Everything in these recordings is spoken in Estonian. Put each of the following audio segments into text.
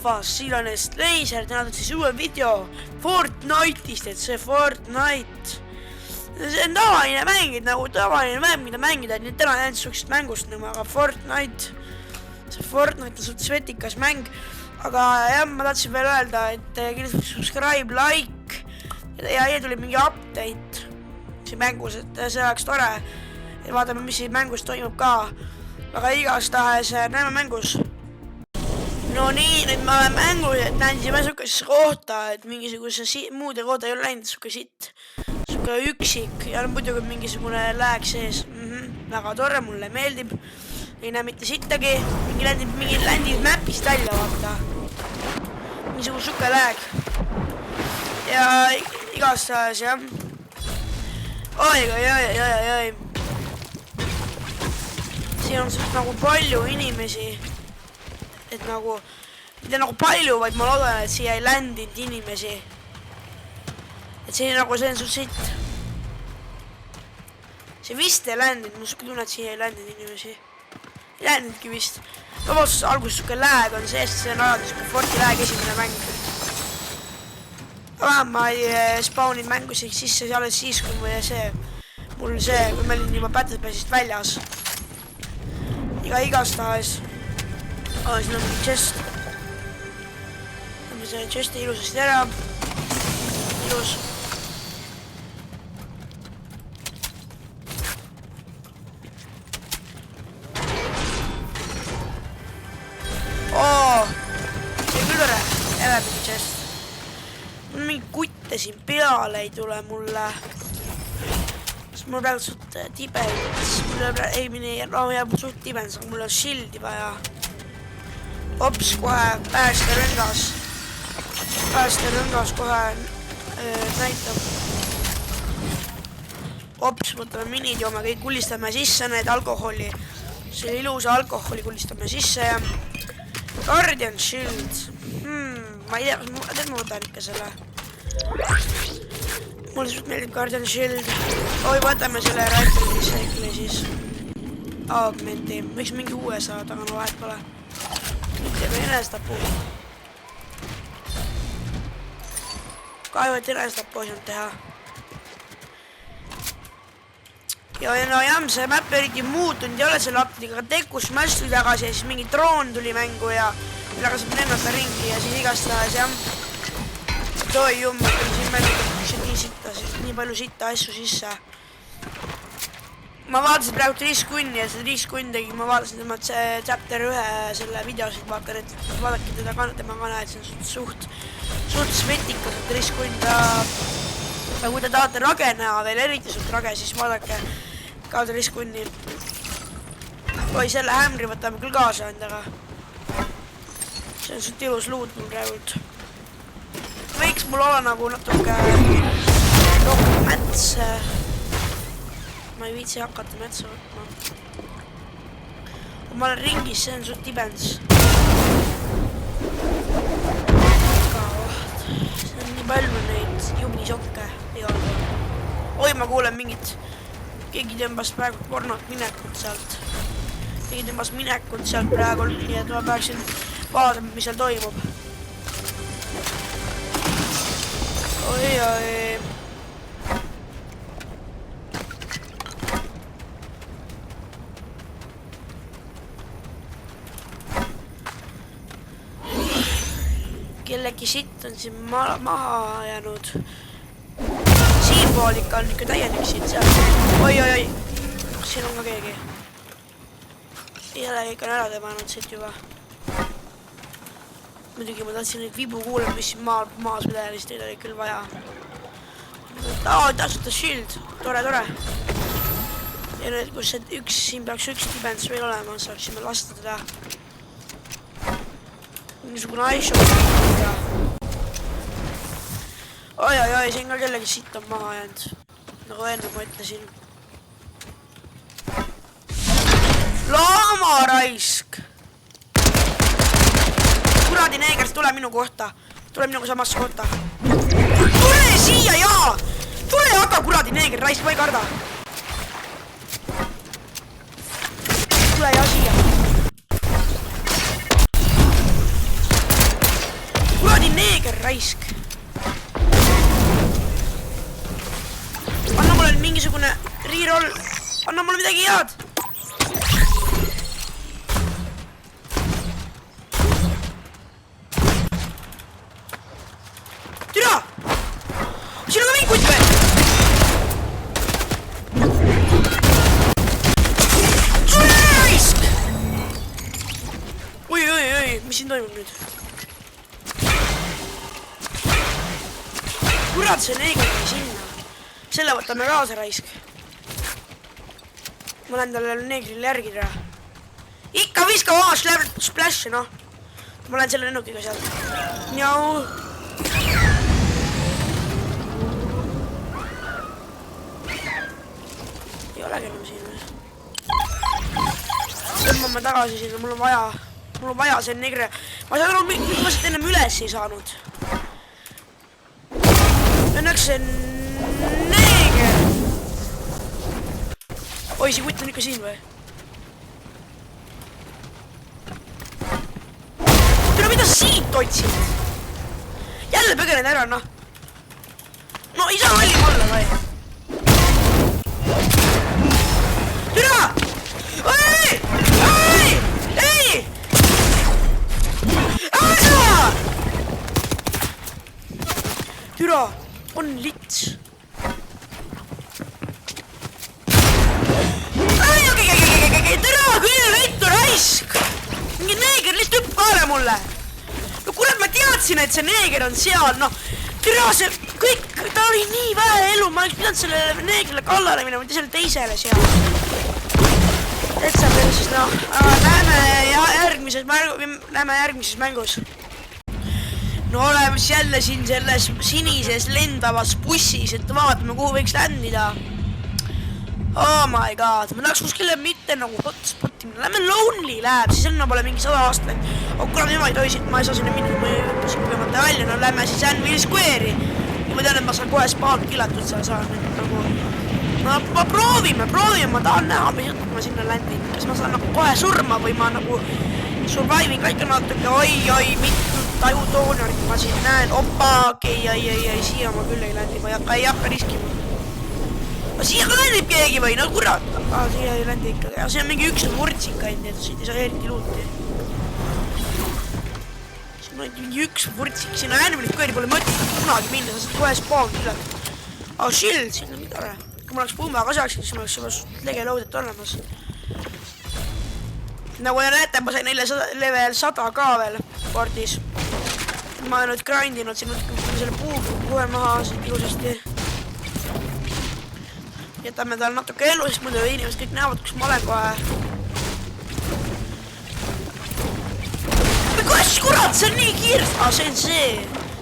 rahvas, siin on Laser, täna on siis uue video Fortnite'ist, et see Fortnite, see on tavaline mäng, nagu tavaline mäng, mida mängida, et nüüd täna jäänud sihukesest mängust nagu, aga Fortnite on suhtes vetikas mäng, aga jah, ma tahtsin veel öelda, et kindlasti subscribe, like ja tuli mingi update siin mängus, et see oleks tore, ja vaatame, mis siin mängus toimub ka, aga igastahes näeme mängus. No nii, nüüd ma olen mängus, et näen siin sihukesesse kohta, et mingisuguse muude kohta ei ole läinud, sihuke üksik ja muidugi mingisugune lääg sees. Väga tore, mulle meeldib. Ei näe mitte sittagi, mingi ländib mapist välja, vaata. Mingisugune sihuke lääg. Ja igastahes, jah. Oi. Siin on nagu palju inimesi. Et nagu, mitte nagu palju, vaid ma loodan, et siia ei ländinud inimesi. Et see nagu see on su sitt. See vist ei ländinud, ma suhke tunne, et siia ei ländinud inimesi. Ei ländidki vist. Vabastus alguses suhke lääg on seest, see on alati suhke Forti lääg esimene mäng. Aga ma ei spawninud mängu sisse alles siis, kui mul see, kui ma olin juba Battle Passist väljas. Igastahes. Siin on mingi chest. Tõmba see chesti ilusasti ära. Ilus. See küll tore. Jälle mingi chest. Mul mingi kutte siin peale ei tule mulle. Sest mul praegu suht tibens. Mul jääb suht tibens, aga mul on shildi vaja. Ops, kohe päästerõngas kohe näitab. Ops, võtame minid joome, kõik kullistame sisse need alkoholi. See ilusa alkoholi kullistame sisse ja Guardian Shield. Ma ei tea, ma võtan ikka selle. Mulle suht meeldib Guardian Shield. Oi, võtame selle Rifle Recycle'i siis. Augmenti. Võiks mingi uue saada, aga no vahet pole. Teeme enestapu. Kahju, et enestapu osanud teha. Ja no jah, see map eriti muutunud ei ole selle update'iga, aga Deku Smash tuli tagasi ja siis mingi droon tuli mängu ja millega saab lennata ringi ja siis igastahes jah. Toi jumm, siin mängib nii palju sitta asju sisse. Ma vaatasin praegu Triskunni ja see Triskun tegi, ma vaatasin tema chapter 1 selle videosid, vaadake teda tema kanal, et see on suht vetikas Triskun, aga kui te tahate rage näha veel eriti suht rage, siis vaadake ka Triskunni. Oi, selle hämri võtame küll kaasa endaga. See on suht ilus luud mul praegult. Võiks mul olla nagu natuke rohkem mäts. Ma ei viitsi hakata metsa võtma. Kui ma olen ringis, see on suht tibens. See on nii palju neid jumisokke. Oi, ma kuulen mingit. Keegi tõmbas praegu pornot minekut sealt. Keegi tõmbas minekut sealt praegu, nii et ma peaksin vaatama, mis seal toimub. Oi. Kellegi sitt on siin maha jäänud. Siinpool ikka on ikka täielik sitt seal. Oi. Siin on ka keegi. Jälle kõik on ära tõmmanud siit juba. Muidugi ma tahtsin neid vibu kuulema, mis siin maas vedelist, neid oli küll vaja. Tasuta shield. Tore. Ja nüüd, kus siin peaks üks tibens veel olema, saaksime lasta teda. Mingisugune aisho. Oi, siin ka kellegi sitt on maha jäänud. Nagu enne ma ütlesin. Laamaraisk! Kuradi neegers, tule minu kohta. Tule minuga samasse kohta. Tule siia, jaa! Tule aga kuradi neeger, raisk, ma ei karda. Tule ja siia. mingisugune reroll. Anna mulle midagi head. Türa! Siin on ka mingi kutt või? Oi, mis siin toimub nüüd? Kurat, see neegri sinna. Selle võtame kaasa raisk. Ma lähen talle neegrile järgi teha. Ikka viska splash, noh. Ma lähen selle lennukiga sealt. Njau. Ei olegi enam siin või? Tõmbame tagasi sinna, mul on vaja see negre. Ma saan aru, miks ma seda ennem üles ei saanud. Õnneks see neger. Oi, see kutt on ikka siin või? Tule, mida siit otsid? Jälle põgened ära, noh. No ei saa valima olla või? Tule! Ei! Türa, on lits. Türa, küll võitu raisk. Mingi neeger lihtsalt hüpp kaale mulle. No kurat, ma teadsin, et see neeger on seal, noh. Türa, see kõik, ta oli nii vähe elu, ma oleks pidanud sellele neegrile kallale minema, mitte selle teisele seal. Täitsa perses, noh. Näeme järgmises mängus. No oleme jälle siin selles sinises lendavas bussis, et vaatame, kuhu võiks ländida. Oh my god, ma tahaks kuskile mitte nagu hotspoti minna. Lähme Lonely läheb, siis enne pole mingi 100 aastat läinud. Oh kurat, ma ei saa sinna minna, ma ei põhimata välja. No lähme siis Anvil Square'i. Ja ma tean, et ma saan kohe spawn killatud seal saan. No ma proovime, ma tahan näha, mis jutt ma sinna ländin. Kas ma saan nagu kohe surma või ma nagu surviving ikka natuke. Oi, mitut tajutoonerit ma siin näen. Opa, okei, siia ma küll ei ländi, ma ei hakka riskima. Siia ka ländib keegi või? No kurat! Siia ei ländi ikka. Siin on mingi üks vurtsik ainult, et siit ei saa eriti luuti. Siin on mingi üks vurtsik. Siin on Anvil Square'i pole mõttetud kunagi minna, sa saad kohe spawn killatud. Shield, siin on mida. Kui ma oleks pumba kasaksin, siis ma oleks juba lege loaded olemas. Nagu te näete, ma sain level 100 ka veel pordis. Ma olen nüüd grindinud siin selle puue maha siit ilusasti. Jätame tal natuke elu, siis muidu inimesed kõik näevad, kus ma olen kohe. Kuidas kurat, see on nii kiirelt? See on see.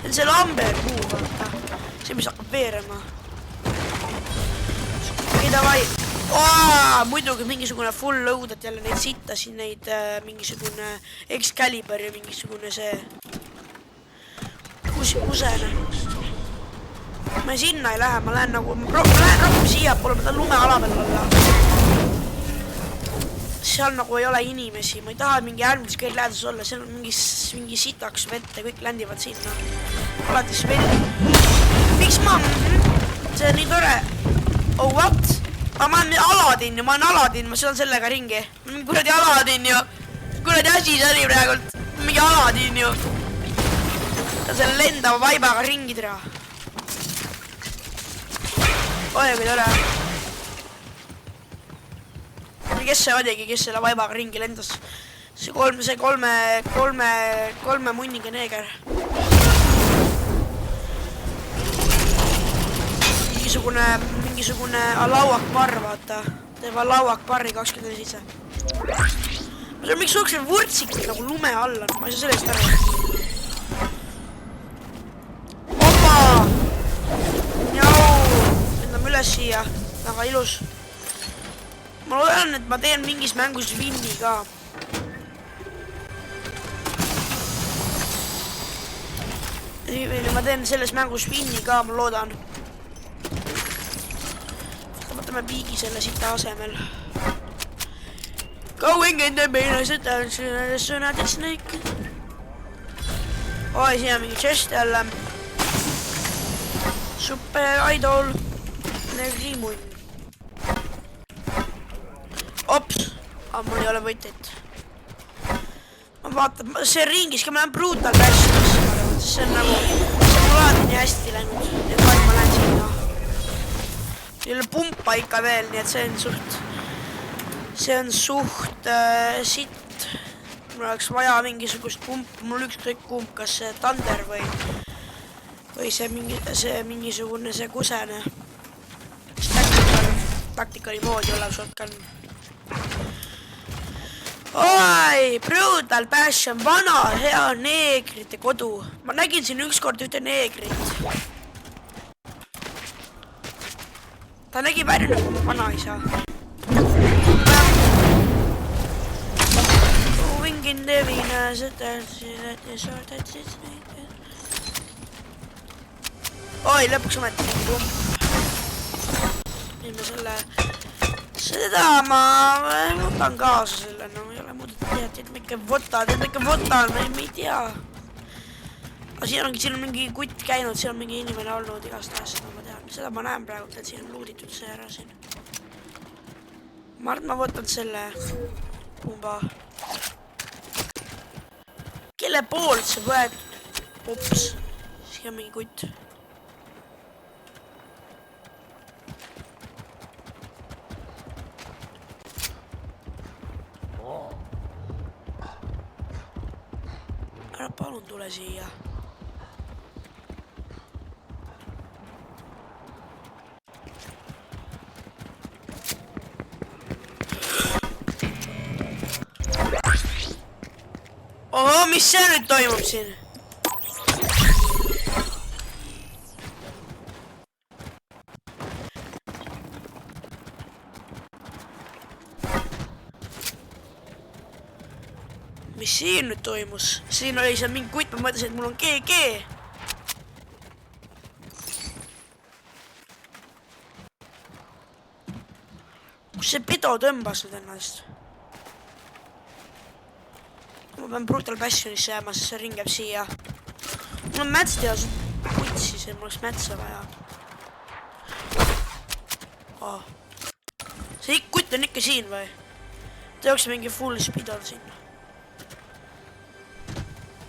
See on see lamberpuu, vaata. See, mis hakkab veerema. Okei, davai. Muidugi mingisugune full load, et jälle neid sittasin, neid mingisugune Excalibur ja mingisugune see kusene. Ma sinna ei lähe, ma lähen nagu, ma lähen rohkem siia poole, ma tahan lumeala peal olla. Seal nagu ei ole inimesi, ma ei taha mingi äärmises kõik lähedus olla, seal on mingi sitaks vett ja kõik ländivad sinna. Alatis vett. Miks ma? See on nii tore. Oh, what? Ma olen Aladin ju, ma sõidan sellega ringi. Kuradi Aladin ju. Kuradi asi see oli praegult. Mingi Aladin ju. Ta selle lendava vaibaga ringi teha. Oi, kui tore. Kes see oligi, kes selle vaibaga ringi lendas? See kolme munniga neeger. Mingisugune Allahu Akbar, vaata. Teeb Allahu Akbari 27. Ma saan miks suuksel vurtsikud nagu lume alla, ma ei saa sellest aru. Opa! Jau! Lendame üles siia. Väga ilus. Ma loodan, et ma teen mingis mängus vinni ka. Ma teen selles mängus vinni ka, ma loodan. Võtame piigi selle sita asemel. Going in the main as a dancer and a son at the snake. Oi, siin on mingi chest jälle. Super idol. Negrimunn. Ops, mul ei ole võtit. Ma vaatan, see ringis ka, ma lähen brutal passionis. See on nagu, see on alati nii hästi läinud. Ja vaid ma lähen sinna. Ei ole pumpa ikka veel, nii et see on suht sitt. Mul oleks vaja mingisugust pumpa, mul ükskõik kump, kas see Thunder või see mingisugune see kusene. Taktikali moodi olev shotgun. Oi, brutal passion, vana, hea neegrite kodu. Ma nägin siin ükskord ühte neegrit. Ta nägi välja nagu mu vanaisa. In the Venus, oi, lõpuks ometi mingi seda ma võtan kaasa selle, no ei ole muud tead, et ma ikka võtan, ma ei tea. Aga siin on mingi kutt käinud, siin on mingi inimene olnud igastahes, seda ma tean. Seda ma näen praegu, et siin on luuditud see ära siin. Ma arvan, ma võtan selle pumba. Kelle poolt see võetud? Ups, siia mingi kutt. Ära palun tule siia. Oho, mis see nüüd toimub siin? Mis siin nüüd toimus? Siin oli seal mingi kutt, ma mõtlesin, et mul on GG. Kus see pido tõmbas nüüd ennast? Ma pean brutal passionisse jääma, sest see ring jääb siia. Mul on mäts teha kutsi, see mul oleks mätse vaja. See kutt on ikka siin või? Ta jooks mingi full speedol siin.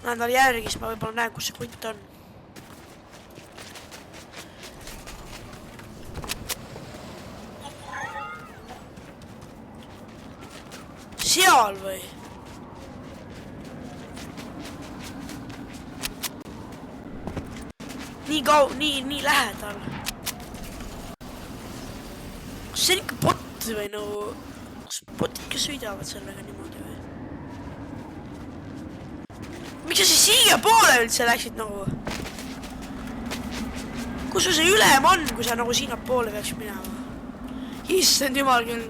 Näen tal järgi, siis ma võib-olla näen, kus see kutt on. Seal või? Nii lähedal. Kas see on ikka bot või nagu... Kas botid ka sõidavad sellega niimoodi või? Miks sa siia poole üldse läksid nagu? Kus see ülem on, kui sa nagu sinna poole peaks minema? Issand jumal küll.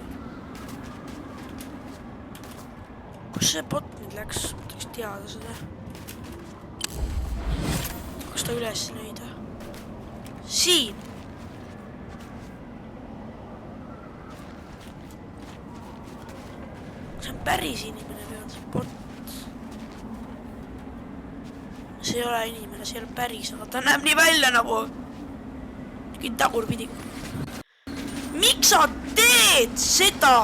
Kus see bot nüüd läks? Ma tahaks teada seda. Kas ta üles leida? Siin. See on päris inimene või on see bot? See ei ole inimene, see ei ole päris, aga ta näeb nii välja nagu mingi tagurpidi. Miks sa teed seda?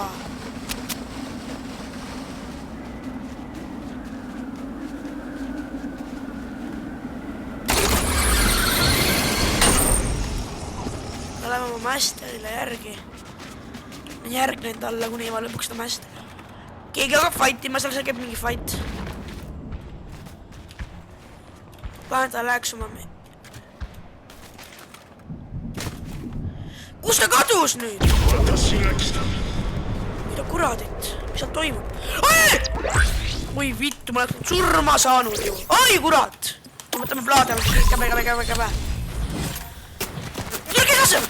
Oleme oma masterile järgi. Järgnen talle, kuni ma lõpuks ta master. Keegi hakkab fightima, seal käib mingi fight. Lahen ta läheks oma me... Kus ta kadus nüüd? Mida kuradit? Mis seal toimub? Oi vittu, ma olen surma saanud ju. Oi kurat! Võtame plaade, käbe. Jälgi kasem!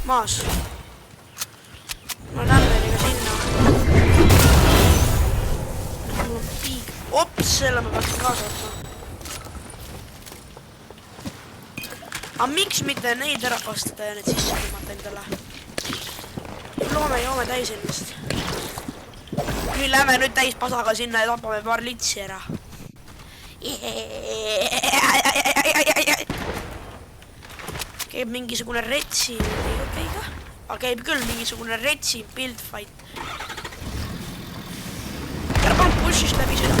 Maas. Ma näen veeliga sinna. Mul on piig. Ops, selle ma peaksin kaasa võtma. Aga miks mitte neid ära kastada ja need sisse tõmmata endale? Joome täis ennast. Nüüd lähme nüüd täis pasaga sinna ja tapame paar litsi ära. käib mingisugune retsi, aga käib küll mingisugune retsi build fight. Ära palun pushist läbi seda.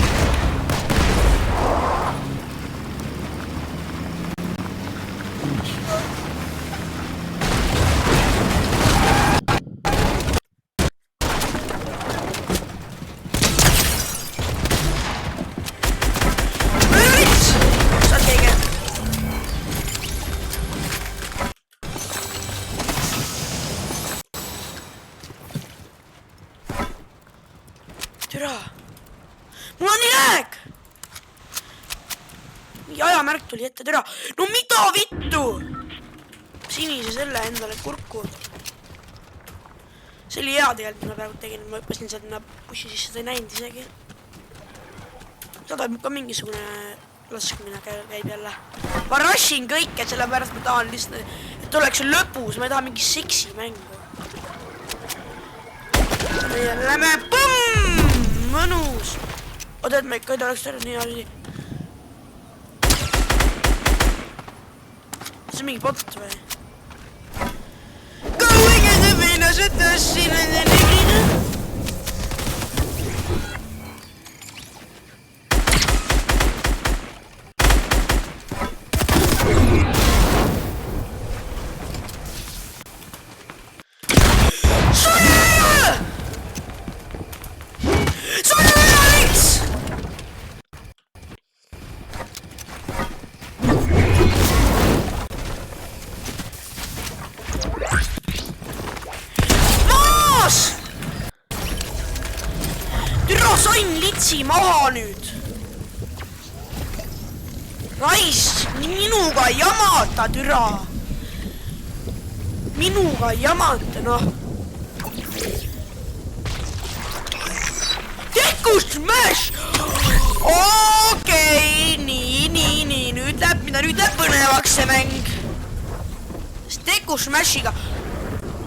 Türa! Mul on nii lääg! Mingi ajamärk tuli ette, türa! No mida vittu! Sinise selle endale kurku. See oli hea tegelikult, ma praegu tegin, ma hüppasin sealt bussi sisse, ta ei näinud isegi. Seda toimub ka mingisugune laskmine käib jälle. Ma rushin kõike, sellepärast ma tahan lihtsalt, et oleks lõpus, ma ei taha mingi seksi mängu. Lähme põmm! Mõnus! Oota, et ma ikka ei oleks terve nii asi. See on mingi bot või? Going in the Venus, et tõssin enne negina. Sain litsi maha nüüd. Raisk, minuga jamata, türa. Minuga jamata, noh. Tekus smash! Okei, nii. Nüüd läheb põnevaks see mäng. Tekus smashiga.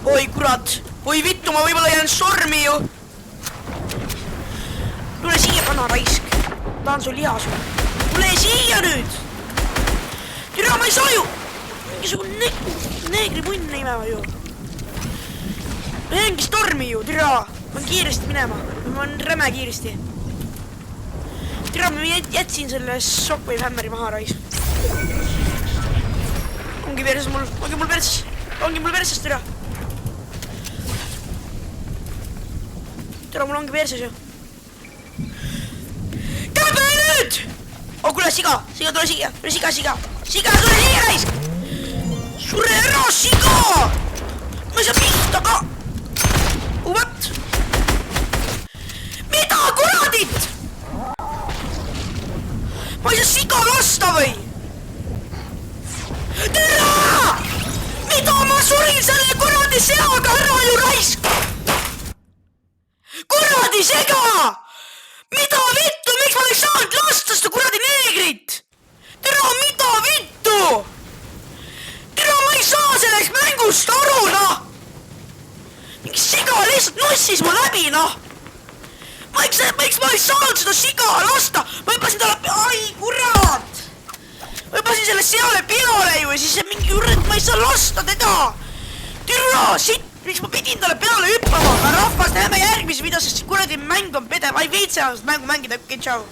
Oi, kurat. Oi, vittu, ma võib-olla jään sormi ju. Tule siia, kana raisk. Tahan su liha su. Tule siia nüüd. Türa, ma ei saa ju. Mingisugune neegri munn näimeva ju. Ma jäängi stormi ju, türa. Ma on kiiresti minema. Ma on räme kiiresti. Türa, ma jätsin selle Shockwave Hammeri maha raisk. Ongi mul verses, türa. Türa, mul ongi verses ju. Oh, kuule, siga, tule siia, siga, tule siia, raisk! Sure ära, siga! Ma ei saa pihta ka! What? Mida, kuradit? Ma ei saa siga lasta või? Türa! Mida ma surin selle kuradi seaga ära ju, raisk? Kuradi sega! Mida vittu, miks ma ei saanud lasta seda kuradi neegrit? Türa, mida vittu? Türa, ma ei saa sellest mängust aru, noh! Mingi siga lihtsalt nossis mu läbi, noh! Miks ma ei saanud seda siga lasta? Ma hüppasin talle... Ai, kurat! Ma hüppasin selle seale peale ju ja siis see mingi kurat, ma ei saa lasta teda! Türa, sitt! Miks ma pidin talle peale hüppama, aga rahvas, näeme järgmise video, sest kuradi mäng on pedev, ma ei viitse mängu mängida, okei, tšau.